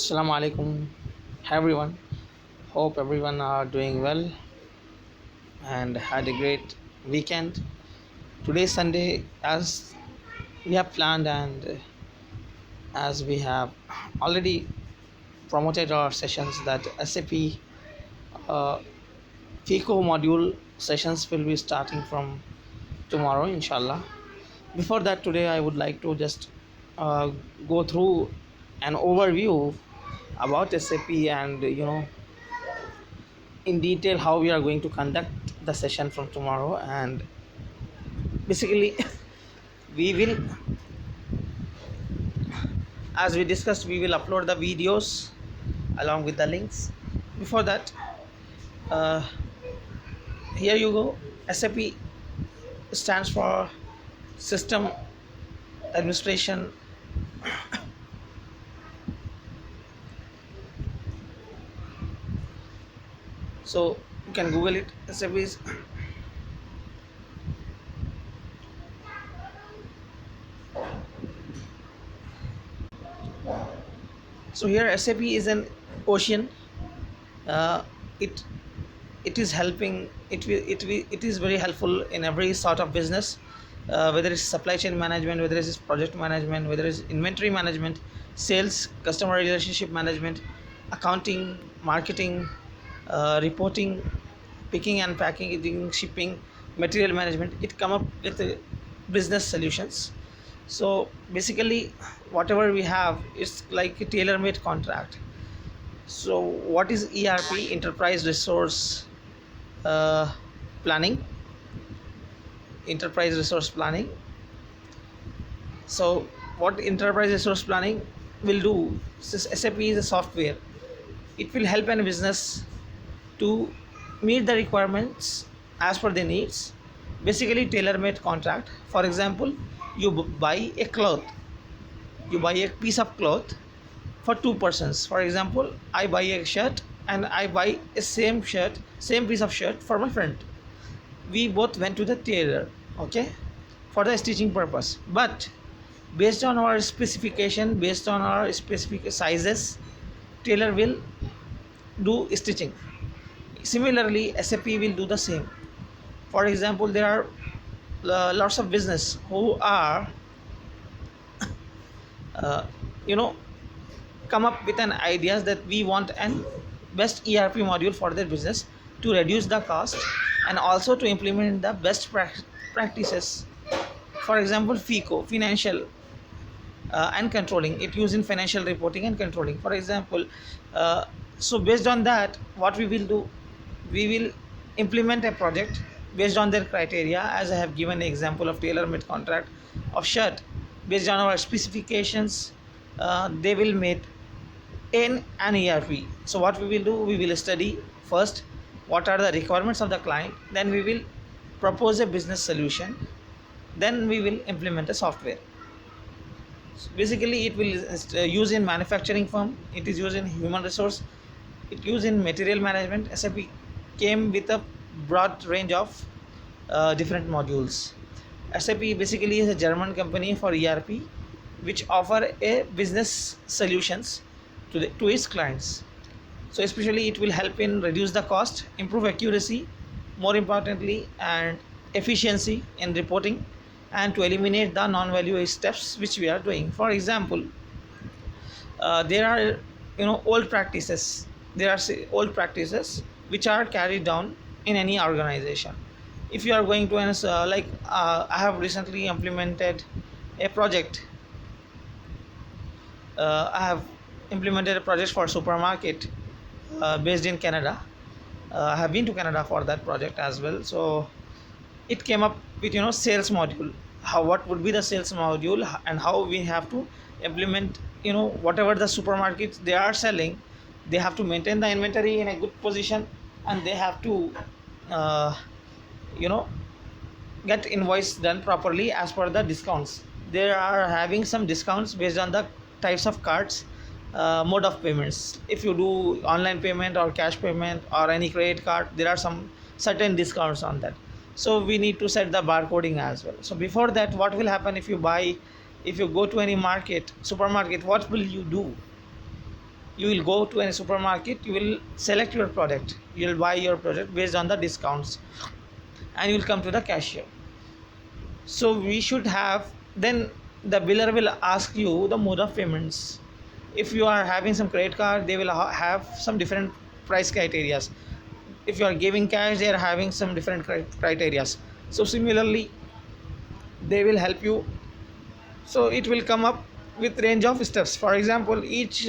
Assalamu alaikum, everyone. Hope everyone are doing well and had a great weekend. Today Sunday, as we have planned and as we have already promoted our sessions, that SAP uh, FICO module sessions will be starting from tomorrow, inshallah. Before that, today I would like to just uh, go through an overview about SAP and in detail how we are going to conduct the session from tomorrow. And basically we will, as we discussed, we will upload the videos along with the links. Before that, uh, here you go. SAP stands for system administration. So you can google it. SAP is, so here SAP is an ocean. uh, it it is helping, it is very helpful in every sort of business, whether it's supply chain management, whether it's project management, whether it's inventory management, sales, customer relationship management, accounting, marketing, reporting, picking and packing, shipping, material management. It come up with business solutions. So basically whatever we have is like a tailor-made contract. So what is ERP? Enterprise resource uh, planning. Enterprise resource planning. So what enterprise resource planning will do, since SAP is a software, it will help any business to meet the requirements as per their needs. Basically tailor-made contract. For example, you buy a cloth, you buy a piece of cloth for two persons. For example, I buy a shirt and I buy a same piece of shirt for my friend. We both went to the tailor, okay, for the stitching purpose. But based on our specification, based on our specific sizes, tailor will do stitching. Similarly, SAP will do the same. For example, there are lots of business who are uh, you know come up with an ideas that we want an best ERP module for their business to reduce the cost and also to implement the best practices. For example, FICO, financial and controlling, it used in financial reporting and controlling, for example. So based on that, what we will do, we will implement a project based on their criteria. As I have given an example of tailor-made contract of shirt, based on our specifications, they will make in an ERP. So what we will do, we will study first what are the requirements of the client, then we will propose a business solution, then we will implement a software. So basically it will use in manufacturing firm, it is used in human resource, it used in material management. SAP came with a broad range of different modules. SAP basically is a German company for ERP, which offer a business solutions to its clients. So especially it will help in reduce the cost, improve accuracy, more importantly, and efficiency in reporting, and to eliminate the non-value steps which we are doing. For example, there are old practices. There are old practices which are carried down in any organization. If you are going to I have recently implemented a project. I have implemented a project for supermarket based in Canada. I have been to Canada for that project as well. So it came up with sales module. How, what would be the sales module, and how we have to implement whatever the supermarkets they are selling. They have to maintain the inventory in a good position, and they have to uh, you know get invoice done properly as per the discounts. They are having some discounts based on the types of cards, mode of payments. If you do online payment or cash payment or any credit card, there are some certain discounts on that. So we need to set the barcoding as well. So before that, what will happen, if you go to any market, supermarket, what will you do? You will go to any supermarket, you will select your product, you will buy your product based on the discounts, and you will come to the cashier. So we should have, then the biller will ask you the mode of payments. If you are having some credit card, they will have some different price criterias. If you are giving cash, they are having some different criterias. So similarly, they will help you. So it will come up with range of steps. For example, each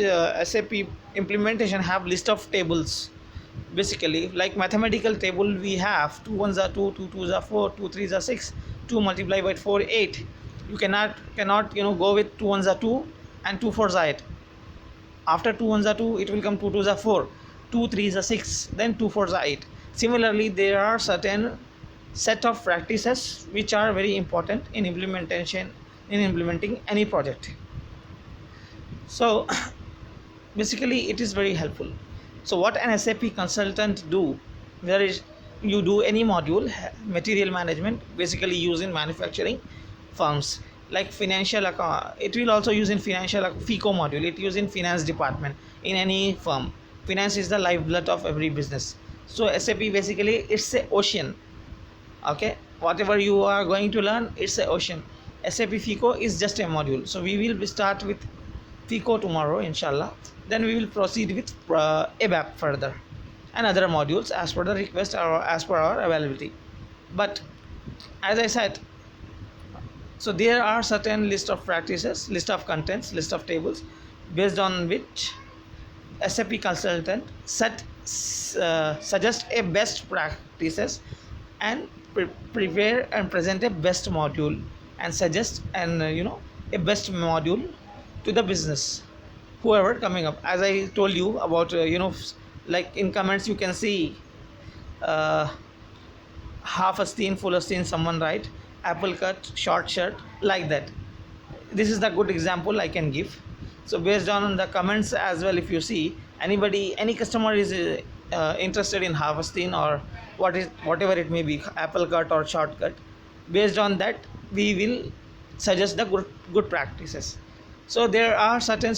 SAP implementation have list of tables. Basically, like mathematical table, we have 2 ones are 2, 2 twos are 4, 2 threes are 6, 2 multiplied by 4 8. You cannot go with 2 ones are 2 and 2 fours are 8. After 2 ones are 2, it will come 2 twos are 4, 2 threes are 6, then 2 fours are 8. Similarly, there are certain set of practices which are very important in implementing any project. So basically it is very helpful. So what an SAP consultant do, there is, you do any module, material management, basically used in manufacturing firms, like financial account, it will also use in financial FICO module, it use in finance department in any firm. Finance is the lifeblood of every business. So SAP basically it's a ocean. Okay, whatever you are going to learn, it's a ocean. SAP FICO is just a module. So we will start with FICO tomorrow, inshallah. Then we will proceed with ABAP further and other modules as per the request or as per our availability. But as I said, so there are certain list of practices, list of contents, list of tables, based on which SAP consultant suggest a best practices and prepare and present a best module and suggest and a best module to the business, whoever coming up. As I told you about like in comments you can see half a steen, full a steen, someone write apple cut, short shirt, like that. This is the good example I can give. So based on the comments as well, if you see any customer is interested in half a steen or whatever it may be, apple cut or short cut, based on that we will suggest the good practices. So there are certain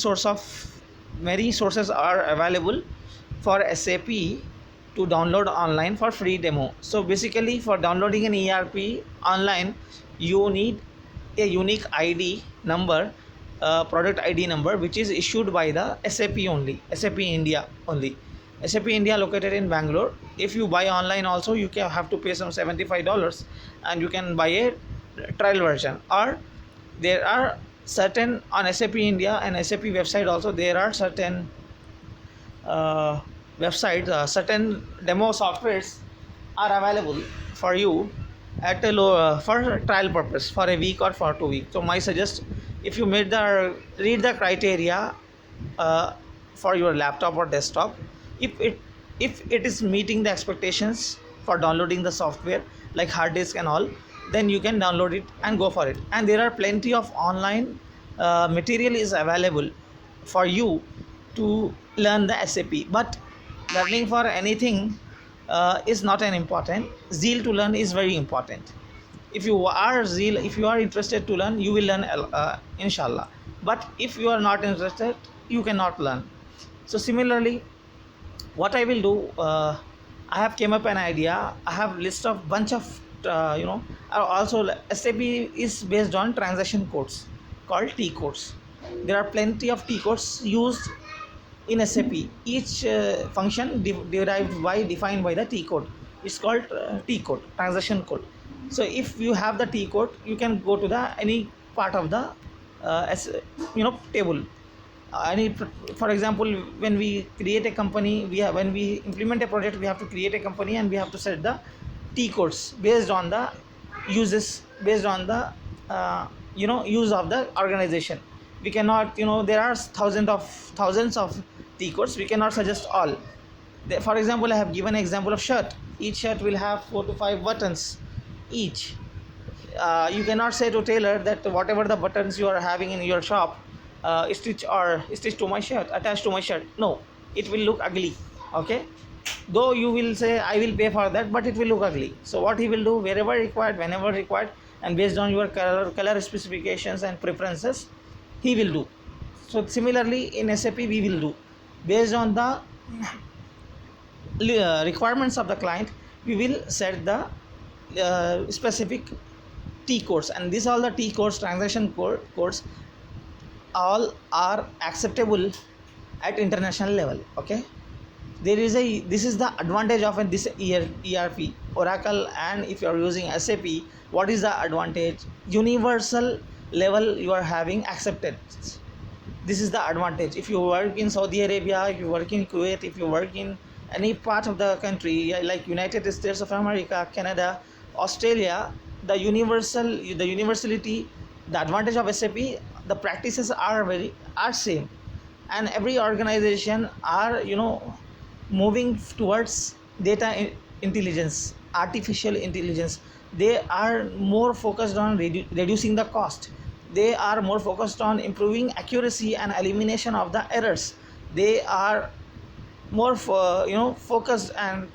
many sources are available for SAP to download online for free demo. So basically for downloading an ERP online, you need a unique ID number, product ID number, which is issued by the SAP only, SAP India only. SAP India located in Bangalore. If you buy online also, you can have to pay some $75 and you can buy a trial version. Or there are certain on SAP India and SAP website also, there are certain websites, certain demo softwares are available for you at a low for trial purpose for a week or for 2 weeks. So my suggest, if you read the criteria for your laptop or desktop, if it is meeting the expectations for downloading the software like hard disk and all, then you can download it and go for it. And there are plenty of online material is available for you to learn the SAP. But learning for anything is not an important. Zeal to learn is very important. If you are interested to learn, you will learn inshallah. But if you are not interested, you cannot learn. So similarly, what I will do, I have came up an idea. I have list of bunch of also SAP is based on transaction codes called T codes. There are plenty of T codes used in SAP. Each function defined by the T code. It's called T code, transaction code. So if you have the T code, you can go to any part of the table. For example, when we create a company, when we implement a project, we have to create a company and we have to set the T codes based on the uses, based on the use of the organization. We cannot, there are thousands of T codes. We cannot suggest all. For example, I have given an example of shirt. Each shirt will have 4 to 5 buttons each. You cannot say to tailor that whatever the buttons you are having in your shop, stitch to my shirt, attached to my shirt. No, it will look ugly. Okay, though you will say I will pay for that, but it will look ugly. So what he will do, wherever required, whenever required, and based on your color specifications and preferences, he will do. So similarly in SAP we will do. Based on the requirements of the client, we will set the specific T codes, and these all the T codes, codes, all are acceptable at international level. Okay, this is the advantage of this ERP Oracle. And if you are using SAP, what is the advantage? Universal level you are having accepted. This is the advantage. If you work in Saudi Arabia, if you work in Kuwait, if you work in any part of the country like United States of America, Canada, Australia, the universality, the advantage of SAP, the practices are same, and every organization are moving towards intelligence, artificial intelligence. They are more focused on reducing the cost. They are more focused on improving accuracy and elimination of the errors. They are more focused and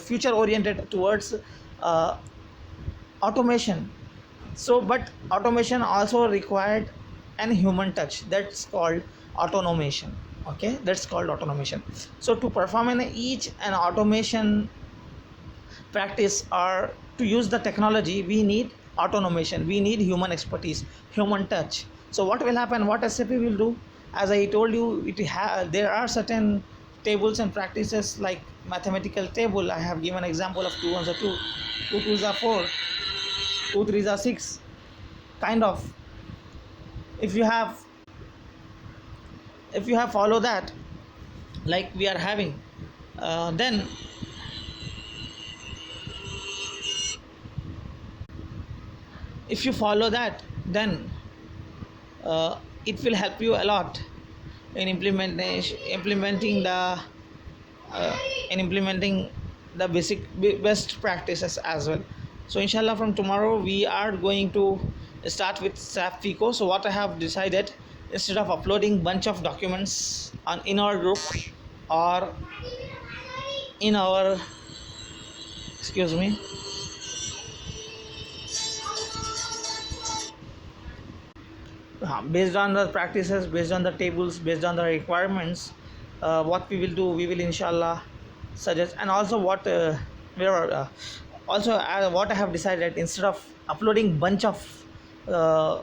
future oriented towards automation. So but automation also required an human touch, that's called automation. Okay, that's called automation. So to perform in each an automation practice or to use the technology, we need automation, we need human expertise, human touch. So what will happen, what SAP will do, as I told you, there are certain tables and practices like mathematical table. I have given example of 2 ones are 2, 2 twos are 4, 2 threes are 6, kind of. If you have follow that like we are having, then if you follow that, then it will help you a lot in implementing the best practices as well. So inshallah, from tomorrow we are going to start with SAP FICO. So what I have decided, instead of uploading bunch of documents in our group or in our based on the practices, based on the tables, based on the requirements, what we will do, we will inshallah suggest. And also what what I have decided, instead of uploading bunch of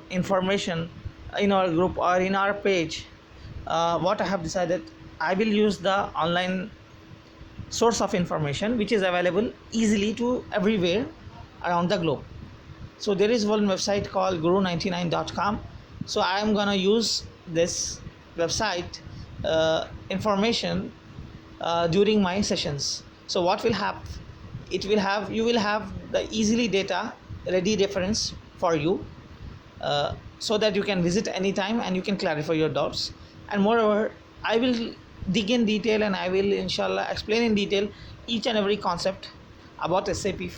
information in our group or in our page, what I have decided, I will use the online source of information which is available easily to everywhere around the globe. So there is one website called guru99.com. So I am gonna use this website information during my sessions. So what will happen, you will have the easily data ready reference for you, so that you can visit anytime and you can clarify your doubts. And moreover, I will dig in detail and I will inshallah explain in detail each and every concept about SAP.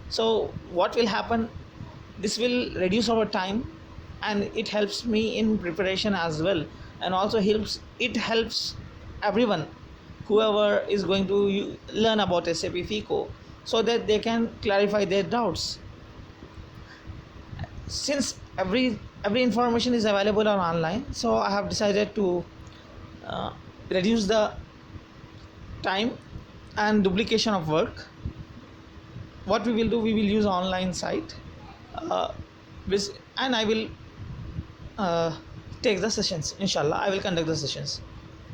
So what will happen, this will reduce our time and it helps me in preparation as well, and also it helps everyone whoever is going to learn about SAP FICO, so that they can clarify their doubts. Since every information is available on online, so I have decided to reduce the time and duplication of work. What we will do, we will use online site, and I will take the sessions. Inshallah, I will conduct the sessions.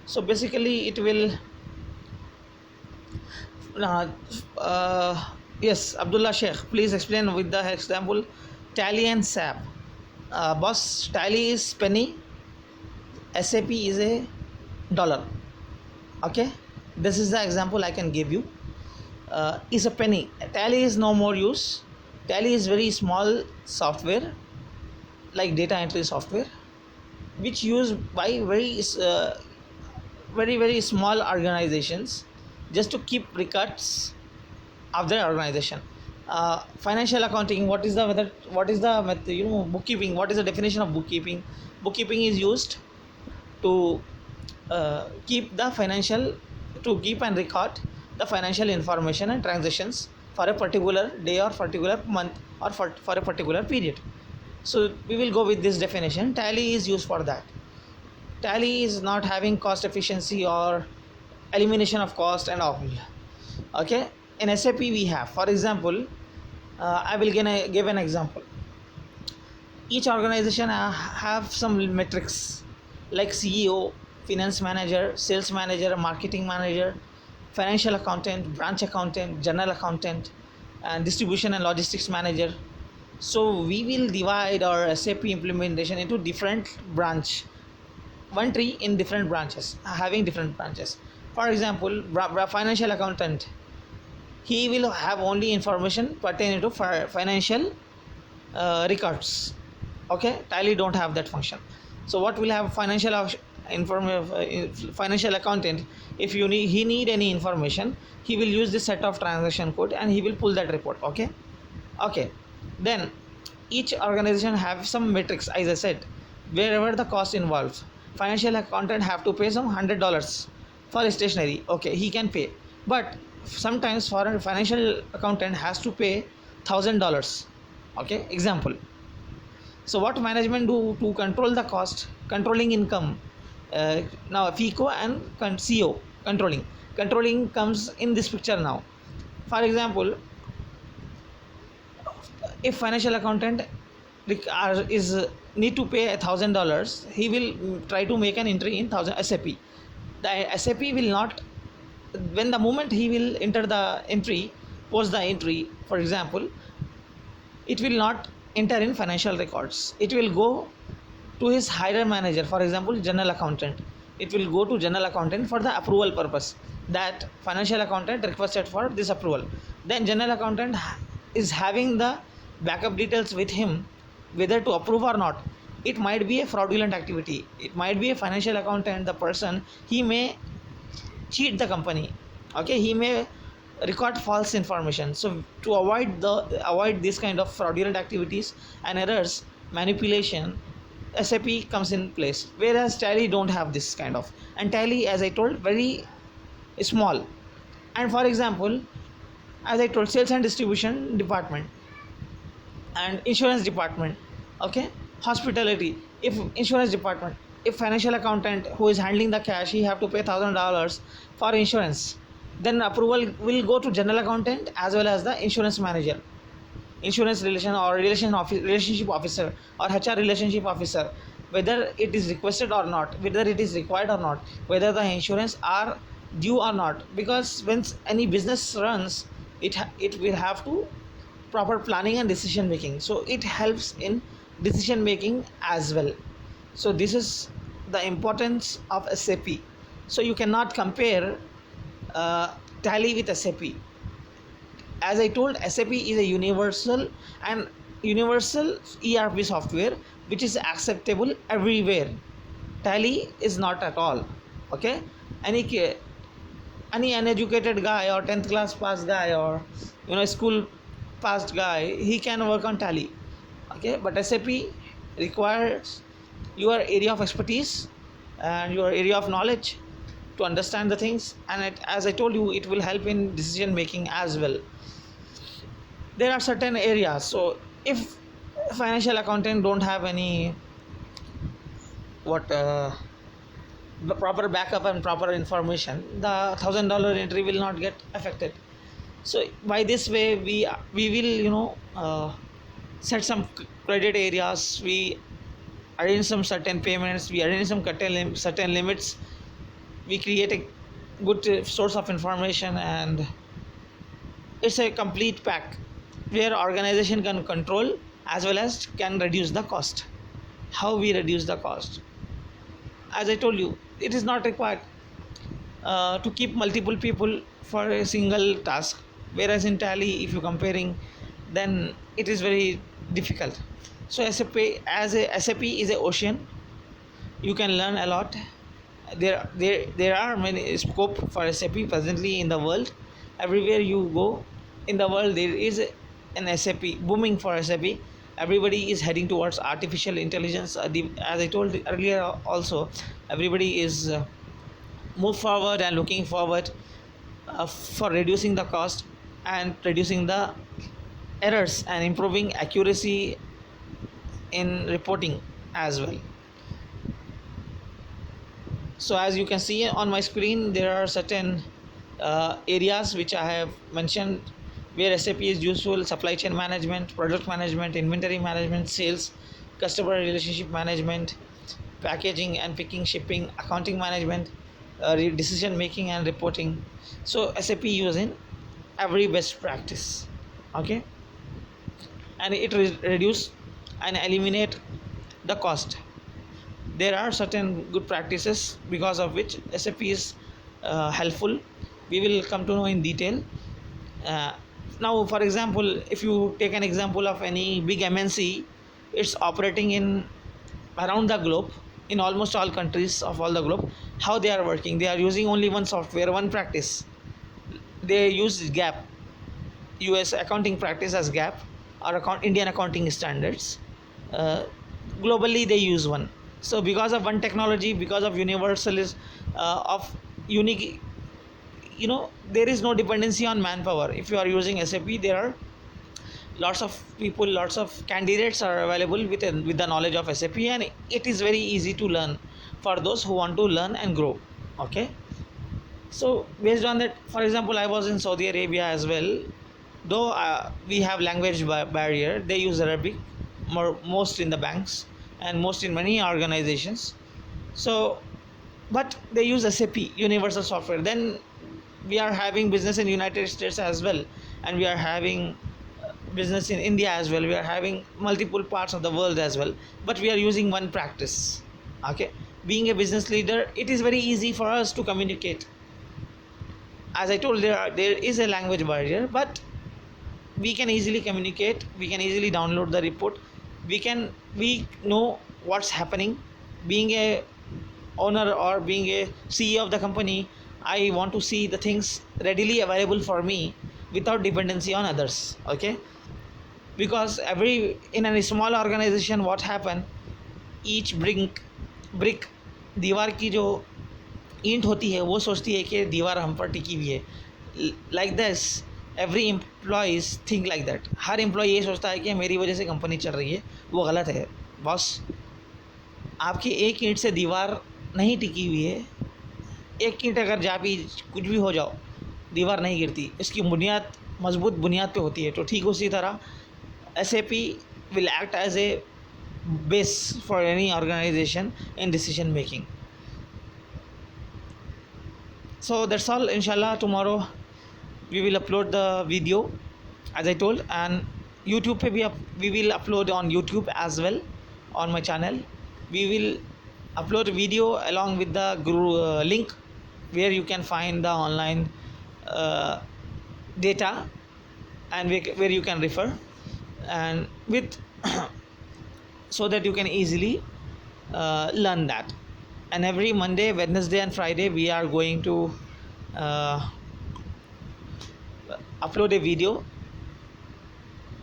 So basically it will yes, Abdullah Sheikh, please explain with the example Tally and SAP. Boss, Tally is penny, SAP is a dollar. Okay, this is the example I can give you. Is a penny. Tally is no more use. Tally is very small software, like data entry software, which used by very small organizations just to keep records of their organization. Financial accounting, what is the bookkeeping, what is the definition of bookkeeping? Bookkeeping is used to keep and record the financial information and transactions for a particular day or particular month or for a particular period. So we will go with this definition. Tally is used for that. Tally is not having cost efficiency or elimination of cost and all. Okay, in SAP we have, for example, I will give an example. Each organization have some metrics like CEO, finance manager, sales manager, marketing manager, financial accountant, branch accountant, general accountant, and distribution and logistics manager. So we will divide our SAP implementation into different branch, one tree in different branches, having different branches. For example, financial accountant, he will have only information pertaining to financial records. Okay, Tally don't have that function. So what will have financial accountant, if he need any information, he will use this set of transaction code and he will pull that report. Okay, then each organization have some metrics, as I said, wherever the cost involves. Financial accountant have to pay some $100 for stationery. Okay, he can pay, but sometimes foreign financial accountant has to pay $1,000. Okay, example. So what management do to control the cost, controlling income? Now FICO and CO, controlling comes in this picture now. For example, if financial accountant is need to pay $1,000, he will try to make an entry in 1000 SAP. The SAP will not, when the moment he will enter the entry, post the entry, for example, it will not enter in financial records. It will go to his higher manager, for example general accountant. It will go to general accountant for the approval purpose, that financial accountant requested for this approval. Then general accountant is having the backup details with him, whether to approve or not. It might be a fraudulent activity, it might be a financial accountant, the person, he may cheat the company. Okay, he may record false information. So to avoid this kind of fraudulent activities and errors, manipulation, SAP comes in place, whereas Tally don't have this kind of. And Tally, as I told, very small. And for example, as I told, sales and distribution department and insurance department. Okay, hospitality, if insurance department, if financial accountant who is handling the cash, he have to pay $1,000 for insurance, then approval will go to general accountant as well as the insurance manager, insurance relationship officer, or HR relationship officer, whether it is requested or not, whether it is required or not, whether the insurance are due or not. Because when any business runs, it will have to proper planning and decision making, so it helps in decision making as well. So this is the importance of SAP. So you cannot compare Tally with SAP. As I told, SAP is a universal ERP software which is acceptable everywhere. Tally is not at all. Okay, any uneducated guy or 10th class pass guy or school passed guy, he can work on Tally. Okay, but SAP requires your area of expertise and your area of knowledge to understand the things, and as I told you, it will help in decision making as well. There are certain areas, so if financial accountant don't have any the proper backup and proper information, the $1,000 entry will not get affected. So by this way, we will set some credit areas, we arrange some certain payments, we arrange some certain limits, we create a good source of information, and it's a complete pack where organization can control as well as can reduce the cost. How we reduce the cost? As I told you, it is not required to keep multiple people for a single task, whereas in Tally, if you're comparing, then it is very difficult. So SAP is a ocean. You can learn a lot. There are many scope for SAP presently in the world. Everywhere you go in the world, there is an SAP booming for SAP. Everybody is heading towards artificial intelligence. As I told earlier also, everybody is move forward and looking forward for reducing the cost and reducing the errors and improving accuracy in reporting as well. So as you can see on my screen, there are certain areas which I have mentioned where SAP is useful: supply chain management, product management, inventory management, sales, customer relationship management, packaging and picking, shipping, accounting management, decision making and reporting. So SAP use in every best practice. Okay, and it reduce and eliminate the cost. There are certain good practices because of which SAP is helpful. We will come to know in detail. uh, Now for example, if you take an example of any big MNC, it's operating in around the globe, in almost all countries of all the globe. How they are working, they are using only one software, one practice. They use GAP, US accounting practice as GAP, or Indian accounting standards. uh, Globally they use one. So because of one technology, because of universalis of unique, there is no dependency on manpower. If you are using SAP, there are lots of people, lots of candidates are available with the knowledge of SAP, and it is very easy to learn for those who want to learn and grow. Okay, so based on that, for example, I was in Saudi Arabia as well. Though we have language barrier, they use Arabic most in the banks and most in many organizations. So but they use SAP universal software. Then we are having business in United States as well, and we are having business in India as well. We are having multiple parts of the world as well, but we are using one practice. Okay, being a business leader, it is very easy for us to communicate. As I told, there is a language barrier, but we can easily communicate, we can easily download the report, we know what's happening. Being a owner or being a CEO of the company, I want to see the things readily available for me without dependency on others. Okay, because every in a small organization, what happen, each brick दीवार की जो ईंट होती है वो सोचती है कि दीवार हम पर टिकी हुई है. Like this every employees think like that. हर एम्प्लॉय ये सोचता है कि मेरी वजह से कंपनी चल रही है. वो गलत है बॉस. आपकी एक ईंट से दीवार नहीं टिकी हुई है. एक ईंट अगर जा भी कुछ भी हो जाओ, दीवार नहीं गिरती. इसकी बुनियाद मजबूत बुनियाद पे होती है. तो ठीक उसी तरह SAP will act as a base for any organization in decision making. So that's all. Inshallah, tomorrow we will upload the video as I told, and YouTube pe bhi we will upload on YouTube as well. On my channel we will upload a video along with the link where you can find the online uh, data, and where you can refer, and with so that you can easily learn that. And every Monday, Wednesday and Friday we are going to upload a video.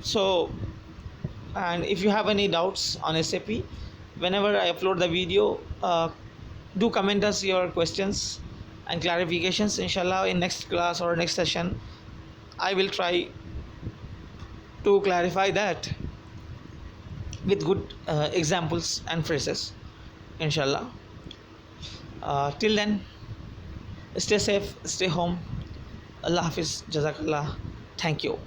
So, and if you have any doubts on SAP, whenever I upload the video, do comment us your questions and clarifications. Inshallah, in next class or next session I will try to clarify that with good examples and phrases, inshallah. Till then, stay safe, stay home. Allah Hafiz, Jazakallah. Thank you.